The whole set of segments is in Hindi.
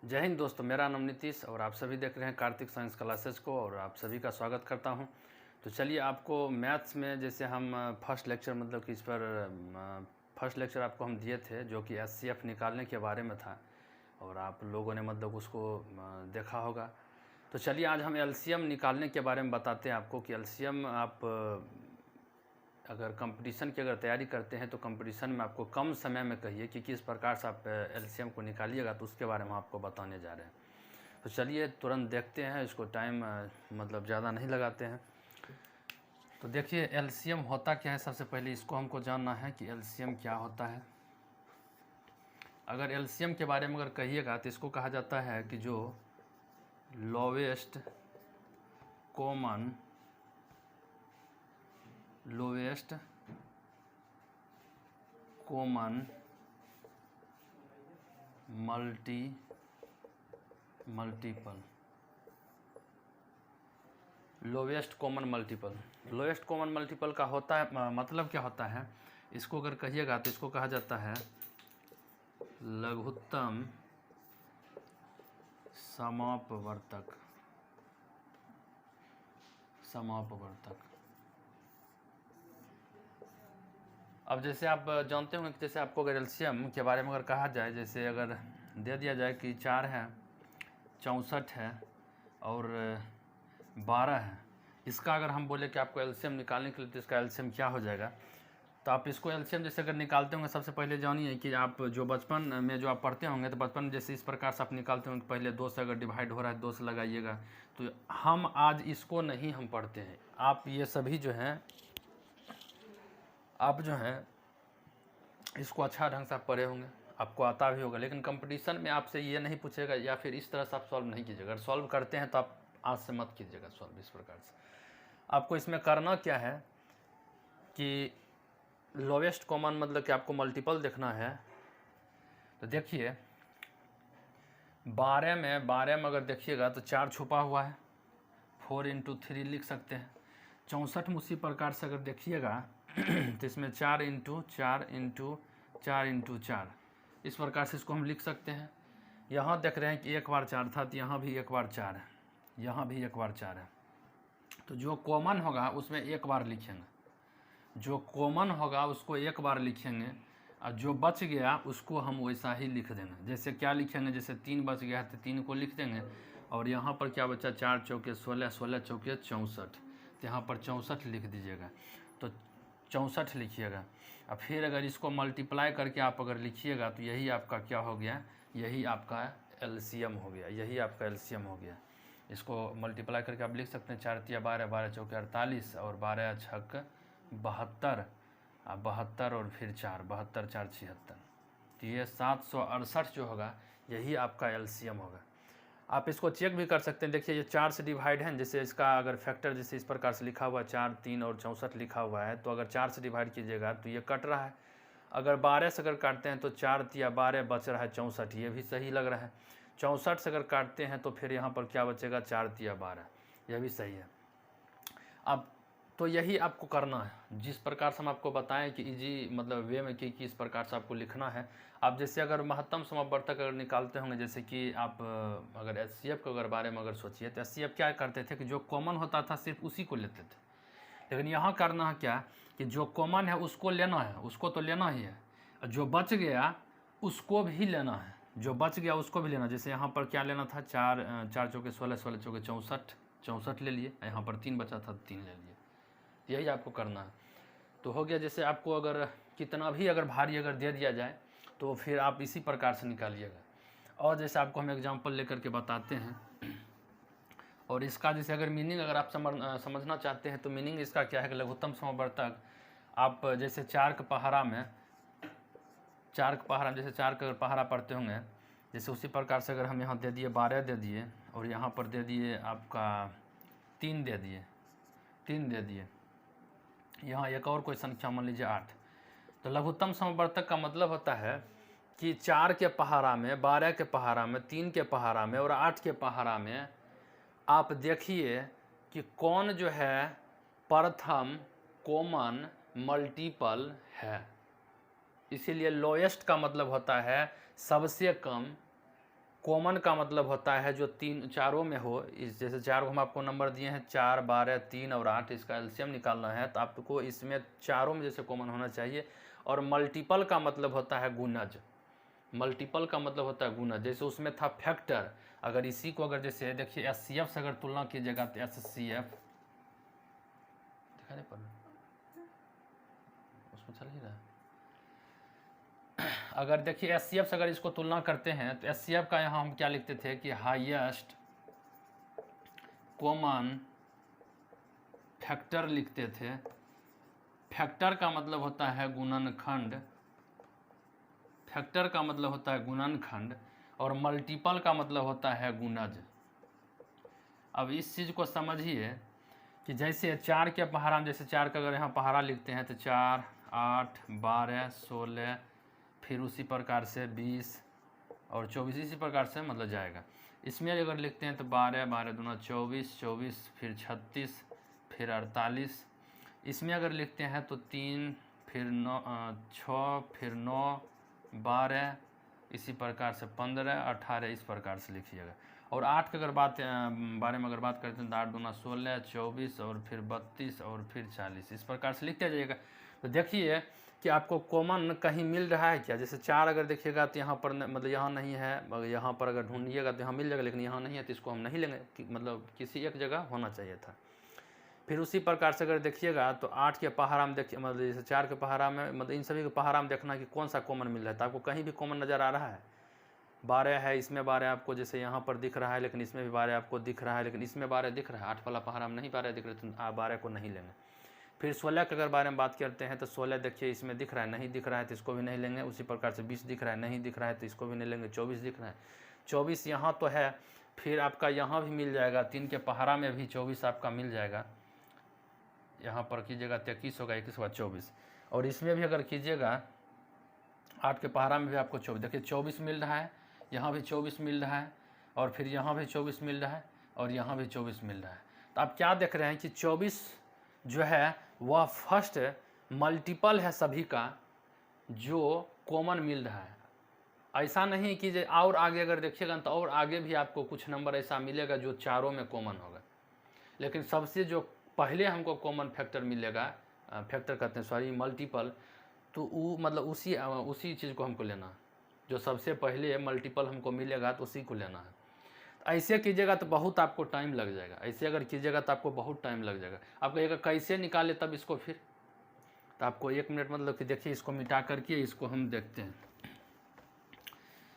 जय हिंद दोस्तों, मेरा नाम नीतीश और आप सभी देख रहे हैं कार्तिक साइंस क्लासेस को और आप सभी का स्वागत करता हूं। तो चलिए, आपको मैथ्स में जैसे हम फर्स्ट लेक्चर मतलब कि इस पर फर्स्ट लेक्चर आपको हम दिए थे जो कि एचसीएफ निकालने के बारे में था और आप लोगों ने मतलब उसको देखा होगा। तो चलिए, आज हम एलसीएम निकालने के बारे में बताते हैं आपको कि एलसीएम आप अगर कंपटीशन की अगर तैयारी करते हैं तो कंपटीशन में आपको कम समय में कहिए कि किस प्रकार से आप एलसीएम को निकालिएगा, तो उसके बारे में आपको बताने जा रहे हैं। तो चलिए तुरंत देखते हैं, इसको टाइम मतलब ज़्यादा नहीं लगाते हैं। तो देखिए एलसीएम होता क्या है। सबसे पहले इसको हमको जानना है कि एलसीएम क्या होता है। अगर एलसीएम के बारे में अगर कहिएगा तो इसको कहा जाता है कि जो lowest common multiple lowest common multiple का होता है मतलब क्या होता है। इसको अगर कहिएगा तो इसको कहा जाता है लघुत्तम समापवर्तक। अब जैसे आप जानते होंगे कि जैसे आपको अगर एलसीएम के बारे में अगर कहा जाए, जैसे अगर दे दिया जाए कि 4 है, 64 है और 12 है, इसका अगर हम बोले कि आपको एलसीएम निकालने के लिए तो इसका एलसीएम क्या हो जाएगा। तो आप इसको एलसीएम जैसे अगर निकालते होंगे, सबसे पहले जानिए कि आप जो बचपन में जो आप पढ़ते होंगे तो बचपन में जैसे इस प्रकार से आप निकालते होंगे, पहले 2 से अगर डिवाइड हो रहा है 2 से लगाइएगा। तो हम आज इसको नहीं हम पढ़ते हैं। आप ये सभी जो हैं आप जो हैं इसको अच्छा ढंग से आप पढ़े होंगे, आपको आता भी होगा, लेकिन कंपटीशन में आपसे ये नहीं पूछेगा या फिर इस तरह से आप सॉल्व नहीं कीजिएगा। अगर सॉल्व करते हैं तो आप आज से मत कीजिएगा सॉल्व इस प्रकार से। आपको इसमें करना क्या है कि लोवेस्ट कॉमन मतलब कि आपको मल्टीपल देखना है। तो देखिए 12 में अगर देखिएगा तो 4 छुपा हुआ है, 4 × 3 लिख सकते हैं। 64 में उसी प्रकार से अगर देखिएगा तो इसमें 4 × 4 × 4 × 4 इस प्रकार से इसको हम लिख सकते हैं। यहाँ देख रहे हैं कि एक बार 4 था तो यहाँ भी एक बार 4 है, यहाँ भी एक बार 4 है। तो जो कॉमन होगा उसमें एक बार लिखेंगे, जो कॉमन होगा उसको एक बार लिखेंगे और जो बच गया उसको हम वैसा ही लिख देंगे। जैसे क्या लिखेंगे, जैसे 3 बच गया है तो 3 को लिख देंगे और यहाँ पर क्या बचा, 4 चौके 16, 16 चौके 64, तो यहाँ पर 64 लिख दीजिएगा। तो 64 लिखिएगा और फिर अगर इसको मल्टीप्लाई करके आप अगर लिखिएगा तो यही आपका क्या हो गया, यही आपका एलसीएम हो गया, यही आपका एलसीएम हो गया। इसको मल्टीप्लाई करके आप लिख सकते हैं 4 × 12, 12 चौके 48 और 12 छक 72, 72 और फिर 4, 72 4 76। तो ये 768 जो होगा यही आपका एलसीएम होगा। आप इसको चेक भी कर सकते हैं। देखिए ये 4 से डिवाइड है, जैसे इसका अगर फैक्टर जैसे इस प्रकार से लिखा हुआ है 4, 3 और 64 लिखा हुआ है, तो अगर 4 से डिवाइड कीजिएगा तो ये कट रहा है। अगर 12 से अगर काटते हैं तो 4 × 12 बच रहा है 64, ये भी सही लग रहा है। 64 से अगर काटते हैं तो फिर यहाँ पर क्या बचेगा, 4 × 12, यह भी सही है। अब तो यही आपको करना है, जिस प्रकार से हम आपको बताएं कि इजी मतलब वे में कि किस प्रकार से आपको लिखना है। आप जैसे अगर महत्तम समापवर्तक अगर निकालते होंगे, जैसे कि आप अगर एचसीएफ के अगर बारे में अगर सोचिए तो एचसीएफ क्या करते थे कि जो कॉमन होता था सिर्फ उसी को लेते थे। लेकिन यहाँ करना है क्या कि जो कॉमन है उसको लेना है, उसको तो लेना ही है, जो बच गया उसको भी लेना है, जो बच गया उसको भी लेना। जैसे यहाँ पर क्या लेना था, 4 चौके 16, 16 चौके 64, 64 ले लिए। यहाँ पर 3 बचा था 3 ले लिए। यही आपको करना है तो हो गया। जैसे आपको अगर कितना भी अगर भारी अगर दे दिया जाए तो फिर आप इसी प्रकार से निकालिएगा। और जैसे आपको हम एग्जांपल लेकर के बताते हैं और इसका जैसे अगर मीनिंग अगर आप समझना चाहते हैं तो मीनिंग इसका क्या है कि लघुत्तम समापवर्तक आप जैसे 4 के पहाड़ा में जैसे 4 का अगर पहाड़ा पढ़ते होंगे, जैसे उसी प्रकार से अगर हम यहाँ दे दिए 12 दे दिए और यहाँ पर दे दिए आपका 3 दे दिए, यहाँ एक और कोई संख्या मान लीजिए 8। तो लघुत्तम समापवर्तक का मतलब होता है कि 4 के पहाड़ा में, 12 के पहाड़ा में, 3 के पहाड़ा में और 8 के पहाड़ा में आप देखिए कि कौन जो है प्रथम कॉमन मल्टीपल है। इसीलिए लोएस्ट का मतलब होता है सबसे कम कॉमन का मतलब होता है जो तीन चारों में हो, इस जैसे चार को हम आपको नंबर दिए हैं 4, 12, 3 और 8, इसका एलसीएम निकालना है तो आपको इसमें चारों में जैसे कॉमन होना चाहिए। और मल्टीपल का मतलब होता है गुणज, मल्टीपल का मतलब होता है गुणज। जैसे उसमें था फैक्टर, अगर इसी को अगर जैसे देखिए एचसीएफ से अगर तुलना कीजिएगा तो एचसीएफ दिखाई नहीं पड़ रहा, उसमें चल ही रहा है। अगर देखिए एचसीएफ से अगर इसको तुलना करते हैं तो एचसीएफ का यहाँ हम क्या लिखते थे कि हाईएस्ट कॉमन फैक्टर लिखते थे। फैक्टर का मतलब होता है गुणनखंड, फैक्टर का मतलब होता है गुणनखंड, और मल्टीपल का मतलब होता है गुणज। अब इस चीज़ को समझिए कि जैसे 4 के पहाड़ा में, जैसे 4 का अगर यहाँ पहाड़ा लिखते हैं तो 4, 8, 12, 16, फिर उसी प्रकार से 20 और 24 इसी प्रकार से मतलब जाएगा। इसमें अगर लिखते हैं तो 12, 12 दूना 24, 24 फिर 36 फिर 48। इसमें अगर लिखते हैं तो 3 फिर 9, 6 फिर 9, 12 इसी प्रकार से 15, 18 इस प्रकार से लिखिएगा। और 8 की अगर बारे में अगर बात करते हैं तो 8 दूना 16, 24 और फिर 32 और फिर 40 इस प्रकार से लिखते जाइएगा। तो देखिए कि आपको कॉमन कहीं मिल रहा है क्या। जैसे 4 अगर देखिएगा तो यहाँ पर मतलब यहाँ नहीं है, मगर यहाँ पर अगर ढूंढिएगा तो यहाँ मिल जाएगा, लेकिन यहाँ नहीं है तो इसको हम नहीं लेंगे, मतलब किसी एक जगह होना चाहिए था। फिर उसी प्रकार से अगर देखिएगा तो 8 के पहाड़ा में देखिए, मतलब जैसे 4 के पहाड़ा में, मतलब इन सभी के पहाड़ा में देखना कि कौन सा कॉमन मिल रहा है। तो आपको कहीं भी कॉमन नज़र आ रहा है। 12 है, इसमें 12 आपको जैसे यहाँ पर दिख रहा है, लेकिन इसमें भी 12 आपको दिख रहा है, लेकिन इसमें 12 दिख रहा है, 8 वाला पहाड़ा में नहीं 12 दिख रहे, तो आप 12 को नहीं लेंगे। फिर 16 के अगर बारे में बात करते हैं तो 16 देखिए इसमें दिख रहा है, नहीं दिख रहा है तो इसको भी नहीं लेंगे। उसी प्रकार से 20 दिख रहा है, नहीं दिख रहा है तो इसको भी नहीं लेंगे। 24 दिख रहा है, 24 यहाँ तो है, फिर आपका यहाँ भी मिल जाएगा, 3 के पहाड़ा में भी 24 आपका मिल जाएगा। यहाँ पर कीजिएगा 23 होगा, 21 होगा 24, और इसमें भी अगर कीजिएगा 8 के पहाड़ा में भी आपको 24, देखिए 24 मिल रहा है, यहाँ भी 24 मिल रहा है, और फिर यहाँ भी 24 मिल रहा है, और यहाँ भी 24 मिल रहा है। तो आप क्या देख रहे हैं कि 24 जो है वह फर्स्ट मल्टीपल है सभी का जो कॉमन मिल रहा है। ऐसा नहीं कि और आगे अगर देखिएगा तो और आगे भी आपको कुछ नंबर ऐसा मिलेगा जो चारों में कॉमन होगा, लेकिन सबसे जो पहले हमको कॉमन फैक्टर मिलेगा, फैक्टर कहते हैं सॉरी मल्टीपल, तो वो मतलब उसी चीज़ को हमको लेना है। जो सबसे पहले मल्टीपल हमको मिलेगा तो उसी को लेना है। ऐसे कीजिएगा तो बहुत आपको टाइम लग जाएगा, ऐसे अगर कीजिएगा तो आपको बहुत टाइम लग जाएगा। आप कहिएगा कैसे निकाले तब इसको, फिर तो आपको 1 मिनट मतलब कि देखिए इसको मिटा करके इसको हम देखते हैं।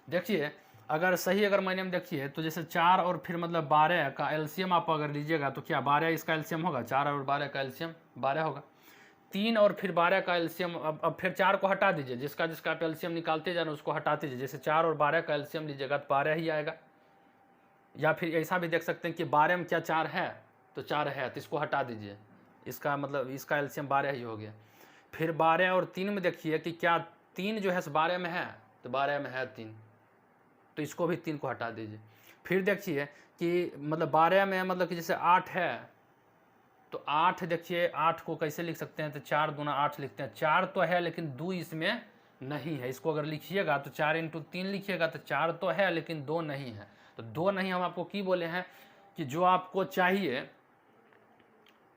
देखिए अगर सही अगर मायने में देखिए तो जैसे 4 और फिर मतलब 12 का एलसीएम आप अगर लीजिएगा तो क्या 12 इसका एलसीएम होगा, 4 और 12 का एलसीएम 12 होगा। 3 और फिर 12 का एलसीएम, अब फिर 4 को हटा दीजिए, जिसका जिसका आप एलसीएम निकालते जाना उसको हटाते दीजिए। जैसे 4 और 12 का एलसीएम लीजिएगा तो 12 ही आएगा। या फिर ऐसा भी देख सकते हैं कि 12 में क्या 4 है, तो 4 है तो इसको हटा दीजिए, इसका मतलब इसका एलसीएम 12 ही हो गया। फिर 12 और 3 में देखिए कि क्या 3 जो है 12 में है, तो 12 में है 3, तो इसको भी 3 को हटा दीजिए। फिर देखिए कि मतलब 12 में मतलब कि जैसे 8 है, तो 8 देखिए 8 को कैसे लिख सकते हैं, तो 4 दूना 8 लिखते हैं। 4 तो है लेकिन 2 इसमें नहीं है, इसको अगर लिखिएगा तो 4 × 3 लिखिएगा तो 4 तो है लेकिन 2 नहीं है। तो 2 नहीं, हम आपको की बोले हैं कि जो आपको चाहिए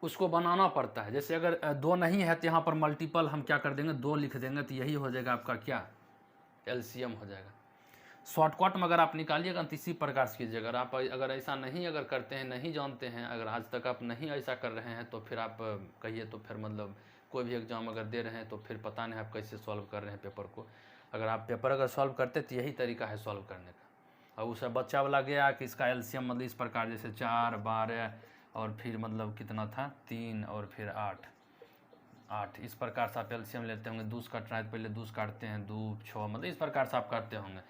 उसको बनाना पड़ता है। जैसे अगर 2 नहीं है तो यहाँ पर मल्टीपल हम क्या कर देंगे, 2 लिख देंगे, तो यही हो जाएगा आपका क्या एलसीएम हो जाएगा। शॉर्टकट में अगर आप निकालिएगा तो इसी प्रकार से कीजिएगा। अगर आप अगर ऐसा नहीं अगर करते हैं, नहीं जानते हैं, अगर आज तक आप नहीं ऐसा कर रहे हैं, तो फिर आप कहिए तो फिर मतलब कोई भी एग्ज़ाम अगर दे रहे हैं तो फिर पता नहीं आप कैसे सॉल्व कर रहे हैं पेपर को। अगर आप पेपर अगर सॉल्व करते तो यही तरीका है सॉल्व करने का। और उसे बच्चा वाला गया कि इसका एलसीएम मतलब इस प्रकार, जैसे 4, 12 और फिर मतलब कितना था 3 और फिर 8 इस प्रकार से आप एलसीएम लेते होंगे। 2 काटना है तो पहले 2 काटते हैं, 2, 6 मतलब इस प्रकार से आप करते होंगे।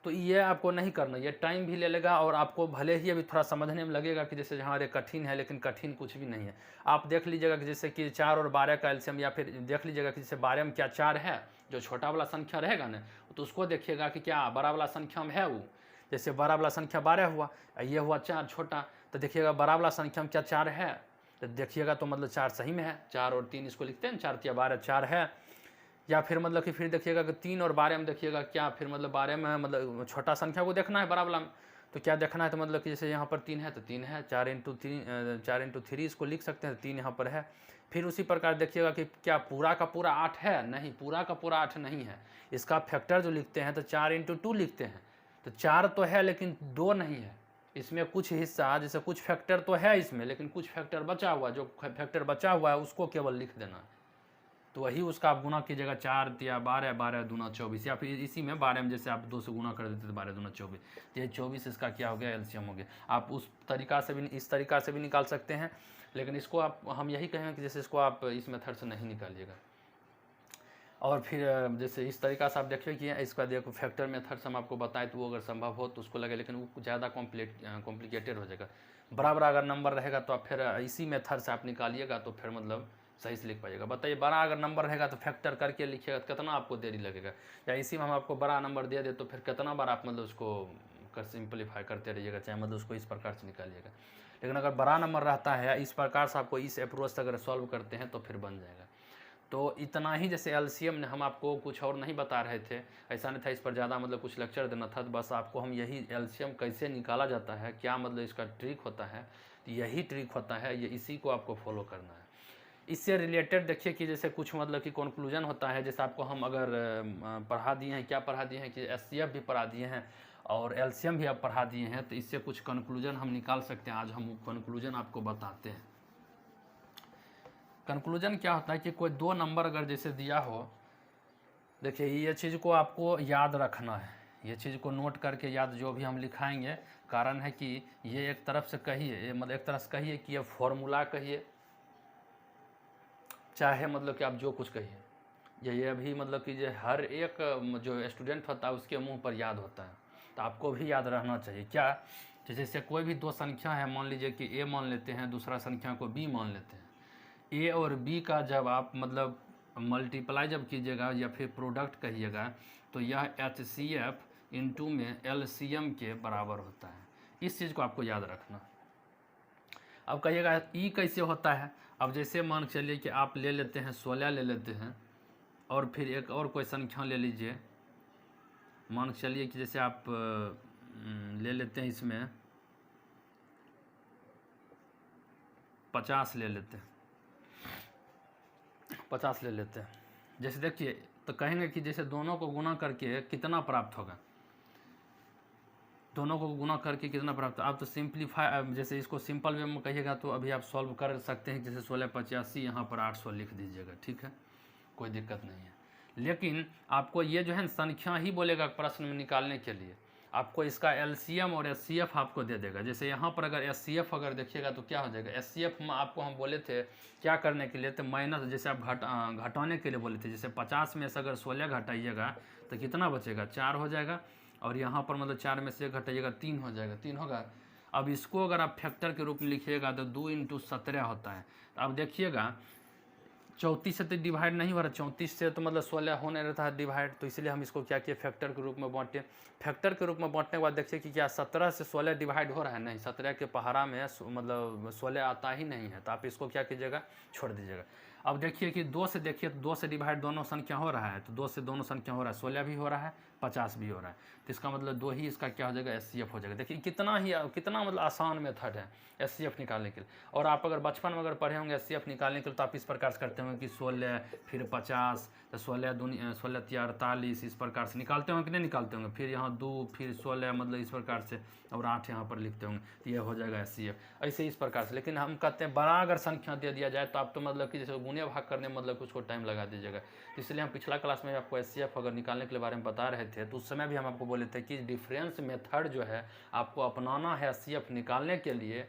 तो ये आपको नहीं करना, ये टाइम भी ले लेगा और आपको भले ही अभी थोड़ा समझने में लगेगा कि जैसे हाँ अरे कठिन है, लेकिन कठिन कुछ भी नहीं है। आप देख लीजिएगा कि जैसे कि 4 और 12 का एलसीएम, या फिर देख लीजिएगा कि जैसे 12 में क्या 4 है, जो छोटा वाला संख्या रहेगा ना तो उसको देखिएगा कि क्या बड़ा वाला संख्या में है वो। जैसे बड़ा वाला संख्या 12 हुआ, ये हुआ 4 छोटा, तो देखिएगा बड़ा वाला संख्या में क्या 4 है, तो देखिएगा तो मतलब 4 सही में है। 4 और 3 इसको लिखते हैं, 4 × 12 4 है। या फिर मतलब कि फिर देखिएगा कि 3 और 12 में देखिएगा क्या, फिर मतलब 12 में मतलब छोटा संख्या को देखना है बड़ा वाला में, तो क्या देखना है, तो मतलब कि जैसे यहाँ पर 3 है तो 3 है, 4 इंटू 3 इसको लिख सकते हैं, 3 यहाँ पर है। फिर उसी प्रकार देखिएगा कि क्या पूरा का पूरा 8 है, नहीं पूरा का पूरा 8 नहीं है, इसका फैक्टर जो लिखते हैं तो 4 इंटू 2 लिखते हैं, तो 4 तो है लेकिन 2 नहीं है, इसमें कुछ हिस्सा जैसे कुछ फैक्टर तो है इसमें, लेकिन कुछ फैक्टर बचा हुआ, जो फैक्टर बचा हुआ है उसको केवल लिख देना है, तो वही उसका आप गुना कीजिएगा, 4 या 12, 12 दूना 24, या फिर इसी में 12 में जैसे आप 2 से गुना कर देते तो 12 दूना 24, तो ये 24 इसका क्या हो गया, एलसीएम हो गया। आप उस तरीका से भी, इस तरीका से भी निकाल सकते हैं, लेकिन इसको आप, हम यही कहेंगे कि जैसे इसको आप इस मेथड से नहीं निकालिएगा। और फिर जैसे इस तरीका से आप देखिए कि इसका देखो फैक्टर मेथड से हम आपको बताएं तो वो अगर संभव हो तो उसको लगे, लेकिन वो ज़्यादा कॉम्प्लिकेटेड हो जाएगा। बड़ा अगर नंबर रहेगा तो आप फिर इसी मेथड से आप निकालिएगा तो फिर मतलब सही से लिख पाइएगा। बताइए बड़ा अगर नंबर रहेगा तो फैक्टर करके लिखिएगा तो कितना आपको देरी लगेगा, या इसी में हम आपको बड़ा नंबर दे दे तो फिर कितना बार आप मतलब उसको सिंपलीफाई करते रहिएगा, चाहे मतलब उसको इस प्रकार से निकालिएगा। लेकिन अगर बड़ा नंबर रहता है इस प्रकार से आपको इस अप्रोच से अगर सॉल्व करते हैं तो फिर बन जाएगा। तो इतना ही, जैसे एलसीएम ने हम आपको कुछ और नहीं बता रहे थे, ऐसा नहीं था इस पर ज़्यादा मतलब कुछ लेक्चर देना था, तो बस आपको हम यही एलसीएम कैसे निकाला जाता है, क्या मतलब इसका ट्रिक होता है, तो यही ट्रिक होता है, ये इसी को आपको फॉलो करना है। इससे रिलेटेड देखिए कि जैसे कुछ मतलब कि कंक्लूजन होता है, जैसे आपको हम अगर पढ़ा दिए हैं, क्या पढ़ा दिए हैं कि एचसीएफ भी पढ़ा दिए हैं और एलसीएम भी आप पढ़ा दिए हैं, तो इससे कुछ कंक्लूजन हम निकाल सकते हैं। आज हम कंक्लूजन आपको बताते हैं। कंक्लूजन क्या होता है कि कोई दो नंबर अगर जैसे दिया हो, देखिए ये चीज़ को आपको याद रखना है, ये चीज़ को नोट करके याद, जो भी हम लिखाएंगे, कारण है कि ये एक तरफ से कहिए, मतलब एक तरह से कहिए कि ये फॉर्मूला कहिए, चाहे मतलब कि आप जो कुछ कहिए, ये अभी मतलब कि ये हर एक जो स्टूडेंट होता है उसके मुंह पर याद होता है, तो आपको भी याद रहना चाहिए। क्या, जैसे कोई भी दो संख्या है, मान लीजिए कि ए मान लेते हैं, दूसरा संख्या को बी मान लेते हैं, ए और बी का जब आप मतलब मल्टीप्लाई जब कीजिएगा या फिर प्रोडक्ट कहिएगा, तो यह HCF इंटू में LCM के बराबर होता है। इस चीज़ को आपको याद रखना। अब कहिएगा ई कैसे होता है, अब जैसे मान चलिए कि आप ले लेते हैं 16 ले लेते हैं, और फिर एक और कोई संख्या ले लीजिए, मान चलिए कि जैसे आप ले लेते हैं इसमें 50 ले लेते हैं, 50 ले लेते हैं। जैसे देखिए तो कहेंगे कि जैसे दोनों को गुना करके कितना प्राप्त होगा, दोनों को गुना करके कितना प्राप्त, आप तो सिंपलीफाई, जैसे इसको सिंपल वे में कहिएगा तो अभी आप सॉल्व कर सकते हैं, जैसे 1685 यहाँ पर 800 लिख दीजिएगा, ठीक है, कोई दिक्कत नहीं है। लेकिन आपको ये जो है संख्या ही बोलेगा प्रश्न में निकालने के लिए, आपको इसका एलसीएम और एचसीएफ आपको दे देगा। जैसे यहाँ पर अगर एचसीएफ अगर देखिएगा तो क्या हो जाएगा, एचसीएफ में आपको हम बोले थे क्या करने के लिए, तो माइनस, जैसे आप घटाने के लिए बोले थे, जैसे 50 में से अगर 16 घटाइएगा तो कितना बचेगा, 4 हो जाएगा, और यहाँ पर मतलब 4 में से घटाइएगा 3 हो जाएगा, 3 होगा। अब इसको अगर आप फैक्टर के रूप में लिखिएगा तो 2 इंटू 17 होता है। अब देखिएगा 34 से तो डिवाइड नहीं हो रहा, 34 से तो मतलब 16 होने रहता है डिवाइड, तो इसलिए हम इसको क्या किए, फैक्टर के रूप में बांटे। फैक्टर के रूप में बांटने के बाद देखिए कि क्या 17 से 16 डिवाइड हो रहा है, नहीं, 17 के पहाड़ा में मतलब 16 आता ही नहीं है, तो आप इसको क्या कीजिएगा, छोड़ दीजिएगा। अब देखिए कि 2 से देखिए तो 2 से डिवाइड दोनों संख्या हो रहा है, तो 2 से दोनों संख्या हो रहा है, 16 भी हो रहा है, 50 भी हो रहा है, तो इसका मतलब 2 ही इसका क्या हो जाएगा, एचसीएफ हो जाएगा। देखिए कितना मतलब आसान मेथड है एचसीएफ निकालने के लिए। और आप अगर बचपन में अगर पढ़े होंगे एचसीएफ निकालने के लिए, तो आप इस प्रकार से करते होंगे कि 16 फिर 50, तो 16 दूनी 16 तिया 48, इस प्रकार से निकालते होंगे कि नहीं निकालते होंगे, फिर यहाँ 2 फिर 16 मतलब इस प्रकार से, और 8 यहाँ पर लिखते होंगे, तो ये हो जाएगा एचसीएफ, ऐसे इस प्रकार से। लेकिन हम कहते हैं बड़ा अगर संख्या दे दिया जाए तो आप तो मतलब कि जैसे गुणे भाग करने मतलब कुछ को टाइम लगा दीजिएगा। इसलिए हम पिछला क्लास में आपको एचसीएफ अगर निकालने के बारे में बता रहे थे, तो उस समय भी हम आपको बोले थे कि डिफरेंस मेथड जो है आपको अपनाना है एचसीएफ निकालने के लिए,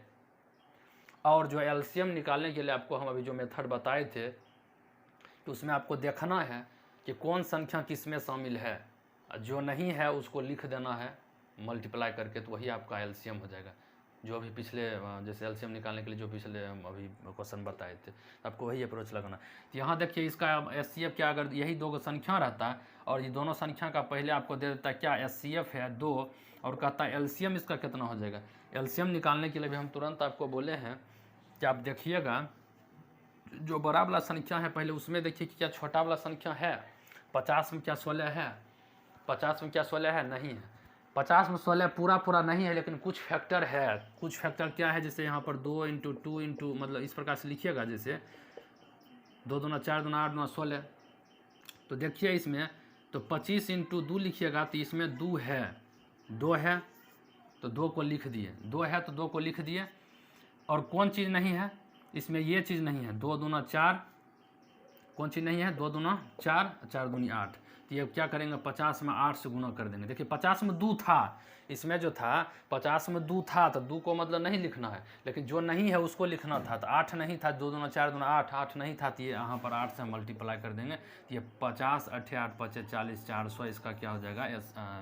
और जो एलसीएम निकालने के लिए आपको हम अभी जो मेथड बताए थे, तो उसमें आपको देखना है कि कौन संख्या किस में शामिल है, जो नहीं है उसको लिख देना है मल्टीप्लाई करके, तो वही आपका एलसीएम हो जाएगा। जो अभी पिछले जैसे एलसीएम निकालने के लिए जो पिछले अभी क्वेश्चन बताए थे, आपको वही अप्रोच लगाना। तो यहाँ देखिए इसका एचसीएफ क्या, अगर यही दो संख्या रहता है और ये दोनों संख्या का पहले आपको दे देता है क्या, एचसीएफ है 2, और कहता है एलसीएम इसका कितना हो जाएगा। एलसीएम निकालने के लिए भी हम तुरंत आपको बोले हैं कि आप देखिएगा जो बड़ा वाला संख्या है पहले उसमें देखिए कि क्या छोटा वाला संख्या है, 50 में क्या 16 है? 50 में क्या 16 है? नहीं है। 50 में 16 पूरा नहीं है, लेकिन कुछ फैक्टर है। कुछ फैक्टर क्या है? जैसे यहाँ पर 2 × 2 × मतलब इस प्रकार से लिखिएगा, जैसे 2 दूना 4 दूना 8 दूना 16। तो देखिए इसमें तो 25 × 2 लिखिएगा तो इसमें 2 है, 2 है तो 2 को लिख दिए, 2 है तो 2 को लिख दिए। और कौन चीज़ नहीं है इसमें? ये चीज़ नहीं है, 2 दूना 4। कौन चीज़ नहीं है? 2 दूना 4, 4 दूनी 8। तो ये क्या करेंगे? 50 में 8 से गुना कर देंगे। देखिए 50 में 2 था, इसमें जो था 50 में 2 था तो 2 को मतलब नहीं लिखना है, लेकिन जो नहीं है उसको लिखना था। तो 8 नहीं था, 2 दूना 4 दूना 8, 8 नहीं था तो ये यहाँ पर 8 से मल्टीप्लाई कर देंगे। तो ये 50 8 8 5 40 400, इसका क्या हो जाएगा?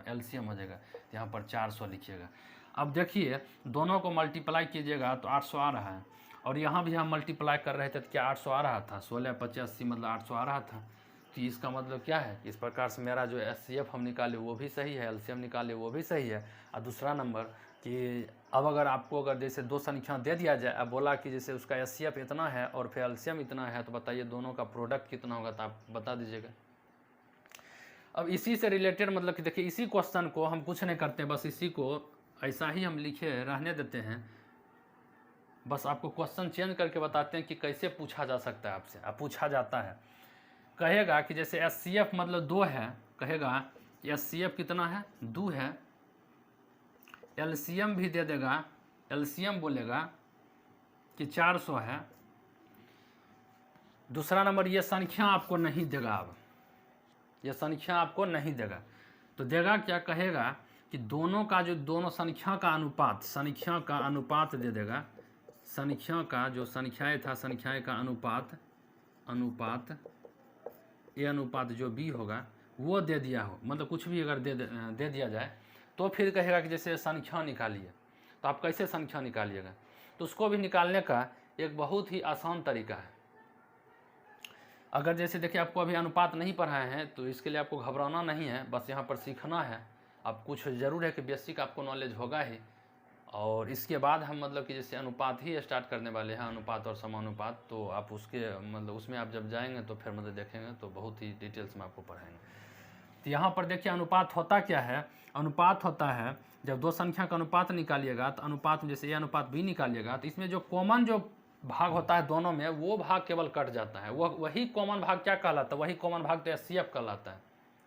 एलसीएम हो जाएगा। तो यहाँ पर 400 लिखिएगा। अब देखिए दोनों को मल्टीप्लाई कीजिएगा तो 800 आ रहा है, और यहाँ भी हम मल्टीप्लाई कर रहे थे तो क्या 800 आ रहा था? 16 × 25 80 मतलब 800 आ रहा था। तो इसका मतलब क्या है? इस प्रकार से मेरा जो एचसीएफ हम निकाले वो भी सही है, एलसीएम निकाले वो भी सही है। और दूसरा नंबर कि अब अगर आपको अगर जैसे दो संख्या दे दिया जाए, अब बोला कि जैसे उसका एचसीएफ इतना है और फिर एलसीएम इतना है, तो बताइए दोनों का प्रोडक्ट कितना होगा? तो आप बता दीजिएगा। अब इसी से रिलेटेड मतलब कि देखिए इसी क्वेश्चन को हम कुछ नहीं करते, बस इसी को ऐसा ही हम लिखे रहने देते हैं। बस आपको क्वेश्चन चेंज करके बताते हैं कि कैसे पूछा जा सकता है आपसे। अब पूछा जाता है, कहेगा कि जैसे एचसीएफ मतलब 2 है, कहेगा एचसीएफ कितना है? 2 है। एलसीएम भी दे देगा, एलसीएम बोलेगा कि 400 है। दूसरा नंबर ये संख्या आपको नहीं देगा, अब ये संख्या आपको नहीं देगा तो देगा क्या? कहेगा कि दोनों का जो दोनों संख्या का अनुपात, संख्या का अनुपात दे देगा। संख्या का जो संख्याएं था, संख्याएं का अनुपात, अनुपात ए अनुपात जो बी होगा वो दे दिया हो, मतलब कुछ भी अगर दे दिया जाए तो फिर कहेगा कि जैसे संख्या निकालिए। तो आप कैसे संख्या निकालिएगा? तो उसको भी निकालने का एक बहुत ही आसान तरीका है। अगर जैसे देखिए आपको अभी अनुपात नहीं पढ़ाए हैं तो इसके लिए आपको घबराना नहीं है, बस यहाँ पर सीखना है। अब कुछ ज़रूर है कि बेसिक आपको नॉलेज होगा ही, और इसके बाद हम मतलब कि जैसे अनुपात ही स्टार्ट करने वाले हैं, अनुपात और समानुपात। तो आप उसके मतलब उसमें आप जब जाएंगे तो फिर मतलब देखेंगे तो बहुत ही डिटेल्स में आपको पढ़ाएंगे। तो यहाँ पर देखिए अनुपात होता क्या है? अनुपात होता है जब दो संख्या का अनुपात निकालिएगा तो अनुपात में जैसे ए अनुपात बी निकालिएगा तो इसमें जो कॉमन जो भाग होता है दोनों में, वो भाग केवल कट जाता है। वही कॉमन भाग क्या कहलाता है? वही कॉमन भाग तो एचसीएफ कहलाता है,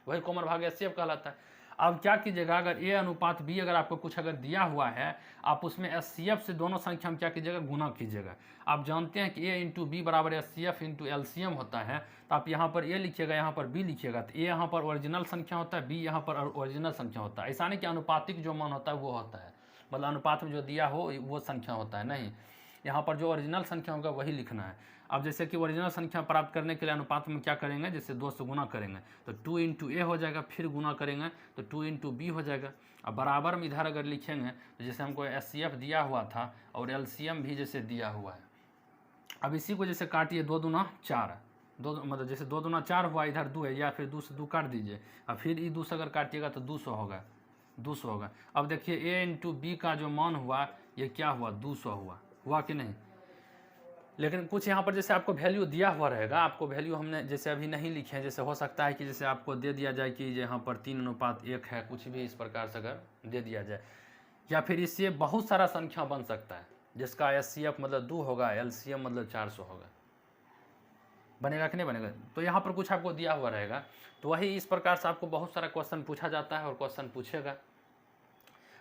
वही कॉमन भाग एचसीएफ कहलाता है। अब क्या कीजिएगा, अगर ए अनुपात बी अगर आपको कुछ अगर दिया हुआ है, आप उसमें एचसीएफ से दोनों संख्या में क्या कीजिएगा? गुना कीजिएगा। आप जानते हैं कि ए × बी बराबर एचसीएफ × एलसीएम होता है। तो आप यहाँ पर ए लिखिएगा, यहाँ पर बी लिखिएगा। तो ए यहाँ पर ओरिजिनल संख्या होता है, बी यहाँ पर ओरिजिनल संख्या होता है। ऐसा नहीं कि अनुपातिक जो मान होता है वो होता है, मतलब अनुपात में जो दिया हो वो संख्या होता है, नहीं। यहाँ पर जो ओरिजिनल संख्या होगा वही लिखना है। अब जैसे कि ओरिजिनल संख्या प्राप्त करने के लिए अनुपात में क्या करेंगे? जैसे 2 से गुना करेंगे तो 2 × ए हो जाएगा, फिर गुना करेंगे तो 2 × बी हो जाएगा। अब बराबर में इधर अगर लिखेंगे तो जैसे हमको एचसीएफ दिया हुआ था और एलसीएम भी जैसे दिया हुआ है। अब इसी को जैसे काटिए, 2 दूना 4, दो मतलब जैसे 2 दूना 4 हुआ, इधर 2 है, या फिर 2 से 2 काट दीजिए। अब फिर ये 2 से अगर काटिएगा तो 200 होगा, 200 होगा। अब देखिए ए × बी का जो मान हुआ ये क्या हुआ? 200 हुआ कि नहीं? लेकिन कुछ यहाँ पर जैसे आपको वैल्यू दिया हुआ रहेगा, आपको वैल्यू हमने जैसे अभी नहीं लिखे हैं। जैसे हो सकता है कि जैसे आपको दे दिया जाए कि यहाँ पर 3:1 है, कुछ भी इस प्रकार से अगर दे दिया जाए, या फिर इससे बहुत सारा संख्या बन सकता है जिसका एचसीएफ मतलब 2 होगा, एलसीएम मतलब 400 होगा। बनेगा कि नहीं बनेगा? तो यहाँ पर कुछ आपको दिया हुआ रहेगा, तो वही इस प्रकार से आपको बहुत सारा क्वेश्चन पूछा जाता है और क्वेश्चन पूछेगा।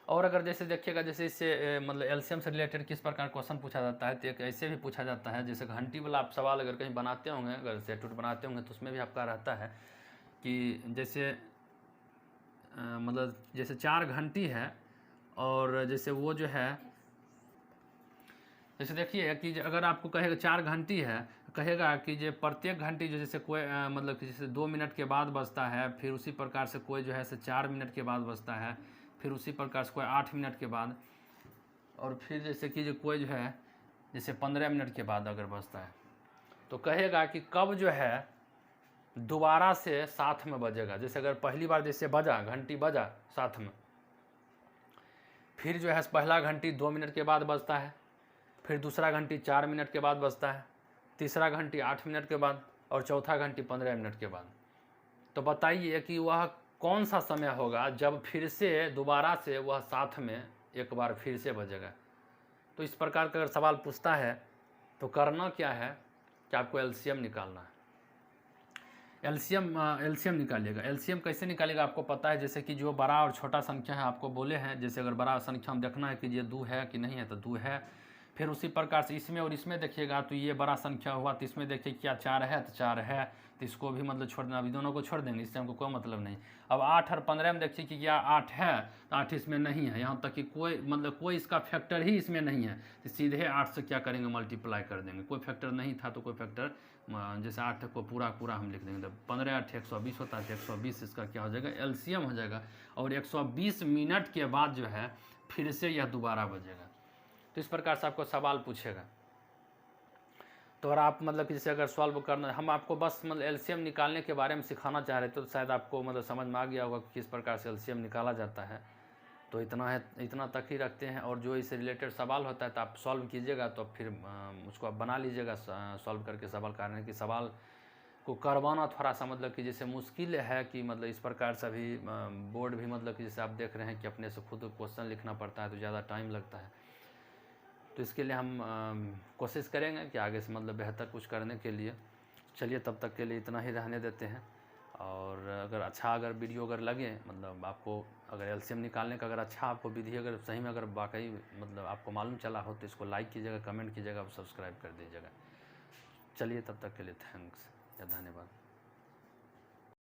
और अगर जैसे देखिएगा जैसे इससे मतलब एलसीएम से रिलेटेड किस प्रकार क्वेश्चन पूछा जाता है, तो एक ऐसे भी पूछा जाता है जैसे घंटी वाला आप सवाल अगर कहीं बनाते होंगे, अगर सेट उट बनाते होंगे तो उसमें भी आपका रहता है कि जैसे मतलब जैसे 4 घंटी है, और जैसे वो जो है जैसे देखिए कि अगर आपको कहेगा 4 घंटी है, कहेगा कि जो प्रत्येक घंटी जो जैसे कोई मतलब कि जैसे 2 मिनट के बाद बजता है, फिर उसी प्रकार से कोई जो है से 4 मिनट के बाद बजता है, फिर उसी प्रकार से कोई 8 मिनट के बाद, और फिर जैसे कि जो कोई जो है जैसे 15 मिनट के बाद अगर बजता है, तो कहेगा कि कब जो है दोबारा से साथ में बजेगा। जैसे अगर पहली बार जैसे बजा, घंटी बजा साथ में, फिर जो है पहला घंटी 2 मिनट के बाद बजता है, फिर दूसरा घंटी 4 मिनट के बाद बजता है, तीसरा घंटी 8 मिनट के बाद, और चौथा घंटी 15 मिनट के बाद। तो बताइए कि वह कौन सा समय होगा जब फिर से दोबारा से वह साथ में एक बार फिर से बजेगा। तो इस प्रकार का अगर सवाल पूछता है तो करना क्या है कि आपको एलसीएम निकालना है। एलसीएम निकालिएगा। एलसीएम कैसे निकालिएगा आपको पता है, जैसे कि जो बड़ा और छोटा संख्या है आपको बोले हैं, जैसे अगर बड़ा संख्या हम देखना है कि ये 2 है कि नहीं है तो 2 है। फिर उसी प्रकार से इसमें और इसमें देखिएगा तो ये बड़ा संख्या हुआ, तो इसमें देखिए क्या 4 है तो 4 है, तो इसको भी मतलब छोड़ देना, अभी दोनों को छोड़ देंगे, इससे हमको कोई मतलब नहीं। अब 8 और 15 में देखिए कि क्या 8 है तो 8 इसमें नहीं है, यहाँ तक कि कोई मतलब कोई इसका फैक्टर ही इसमें नहीं है, तो सीधे 8 से क्या करेंगे मल्टीप्लाई कर देंगे। कोई फैक्टर नहीं था तो कोई फैक्टर, जैसे 8 को पूरा हम लिख देंगे, तो 15 8 120 होता है, 120 इसका क्या हो जाएगा एलसीएम हो जाएगा। और 120 मिनट के बाद जो है फिर से यह दोबारा बजेगा। तो इस प्रकार से आपको सवाल पूछेगा। तो अगर आप मतलब कि जैसे अगर सॉल्व करना, हम आपको बस मतलब एलसीएम निकालने के बारे में सिखाना चाह रहे थे, तो शायद आपको मतलब समझ में आ गया होगा कि किस प्रकार से एलसीएम निकाला जाता है। तो इतना है, इतना तक ही रखते हैं। और जो इससे रिलेटेड सवाल होता है तो आप सॉल्व कीजिएगा, तो फिर उसको आप बना लीजिएगा सॉल्व करके सवाल कारण कि सवाल को करवाना थोड़ा सा मतलब कि जैसे मुश्किल है कि मतलब इस प्रकार से अभी बोर्ड भी मतलब कि जैसे आप देख रहे हैं कि अपने से खुद क्वेश्चन लिखना पड़ता है तो ज़्यादा टाइम लगता है। तो इसके लिए हम कोशिश करेंगे कि आगे से मतलब बेहतर कुछ करने के लिए। चलिए तब तक के लिए इतना ही रहने देते हैं। और अगर वीडियो अगर लगे मतलब आपको अगर एलसीएम निकालने का अगर अच्छा आपको विधि अगर सही में अगर वाकई मतलब आपको मालूम चला हो तो इसको लाइक कीजिएगा, कमेंट कीजिएगा और सब्सक्राइब कर दीजिएगा। चलिए तब तक के लिए थैंक्स या धन्यवाद।